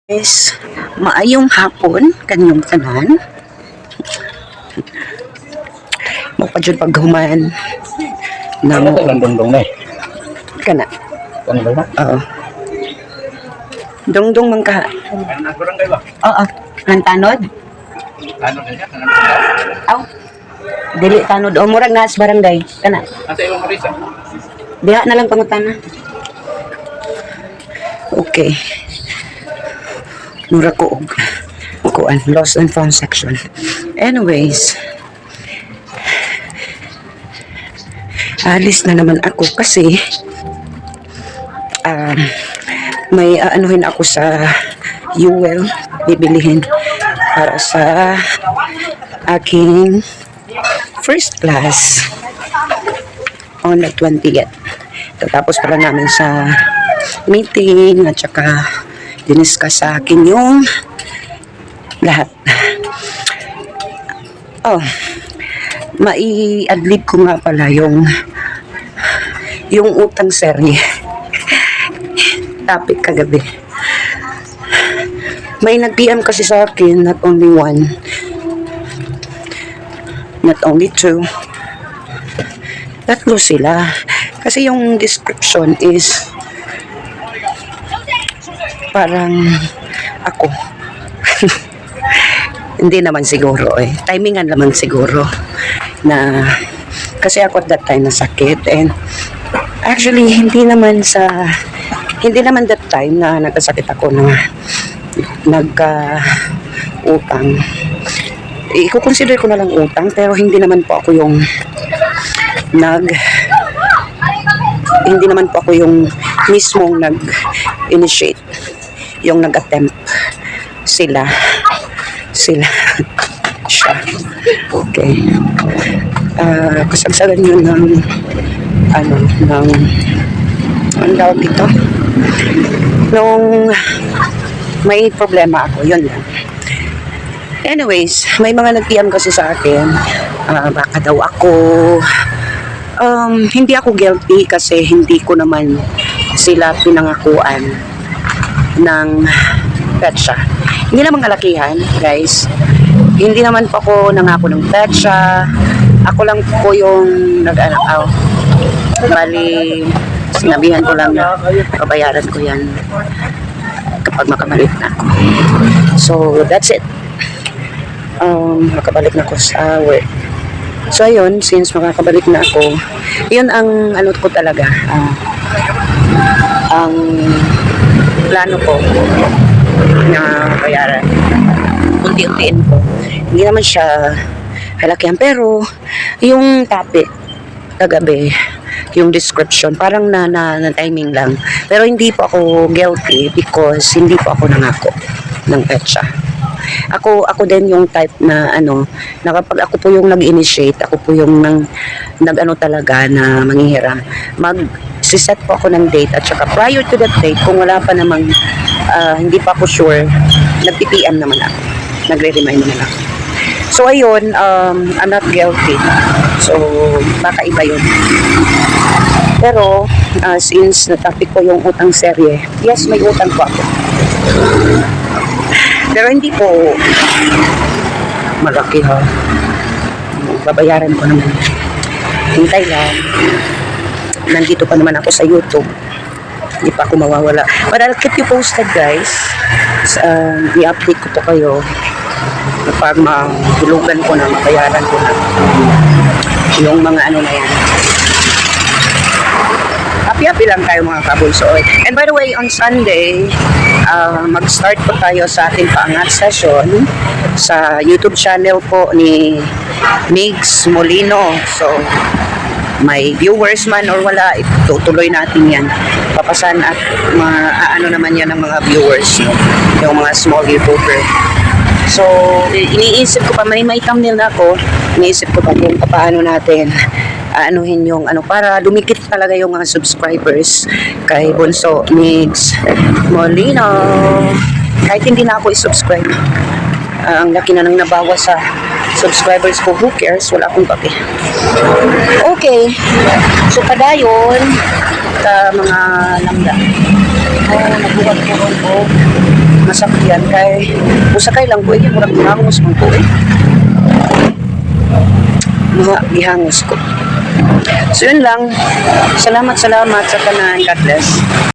Guys, maayong hapon kanyang tanan. Magpadyon paghuman na mo Dong na eh. kana. Ano ba? Oo. Dongdong man ka. Barangay ba? Oo. Nang tanod? Ano na siya? Aw. Dili tanod o murag nas barangay kana. Nasa ibang Marisa. Diha na lang pangutana. Okay. Mura ko og kuan lost and found section. Anyways, alis na naman ako kasi may aanuhin ako sa UL bibilihin para sa aking first class on the 20th. Tapos pala namin sa meeting at saka diniscuss sa akin yung lahat. Oh, mai-adlib ko nga pala yung utang serye. Topic kagabi. May nag-PM kasi sa akin, not only one, not only two, tatlo sila. Kasi yung description is parang ako. Hindi naman siguro eh. Timingan naman siguro na kasi ako at that time nasakit and actually hindi naman that time na nagkasakit ako na utang. I-consider ko na lang utang pero hindi naman po ako yung hindi naman po ako yung mismong nag-initiate, yung nag-attempt. Sila siya. Okay. Kasagsagan yun ng ang tawag dito nung may problema ako, yun lang. Anyways, may mga nag-PM kasi sa akin, baka daw ako hindi ako guilty kasi hindi ko naman sila pinangakuan ng petsa. Hindi naman kalakihan, guys. Hindi naman po ako nangako ng petsa. Ako lang po yung nag-anak. Bali, sinabihan ko lang na pabayaran ko yan kapag makabalik na ako. So, that's it. Makabalik na ako sa work. So, ayun, since makakabalik na ako, yun ang ano ko talaga. Ang plano ko na bayaran. Unti-untiin ko. Hindi naman siya kalakihan. Pero, yung topic kagabi, yung description, parang na timing lang. Pero hindi po ako guilty because hindi po ako nangako ng petsa. Ako din yung type na na kapag ako po yung nag-initiate, ako po yung nag-ano talaga na manghihiram. Mag-set po ako ng date at saka prior to that date, kung wala pa namang hindi pa ako sure, nag-PPM naman ako. Nagre-remind naman ako. So ayun, I'm not guilty. So baka iba yun. Pero since na-topic ko yung utang serye, yes, may utang po ako. Pero hindi po malaki ha. Babayaran ko naman. Hintay lang. Nandito pa naman ako sa YouTube. Hindi pa ako mawawala. But I'll keep you posted, guys. I-update ko po kayo kapag mahulugan ko na, mabayaran ko na yung mga na yan. Happy lang tayo mga kabulso. And by the way, on Sunday, mag-start po tayo sa ating paangat session sa YouTube channel po ni Migs Molino. So, may viewers man or wala, itutuloy natin yan. Papasan at naman yan ng mga viewers, yung mga small YouTuber. So, iniisip ko pa, may thumbnail na ako, iniisip ko pa kung paano natin anuhin yung para dumikit talaga yung mga subscribers kay Bunso Migs Molino. Kahit hindi na ako i-subscribe, ang laki na nang nabawas sa subscribers ko. Who cares? Wala akong pake. Okay. So, padayon ka mga langga. Nabuhat ko masakyan kay usakay lang ko ini murag hangos man ko mga gihangos ko. So yun lang. Salamat sa tanan. God bless.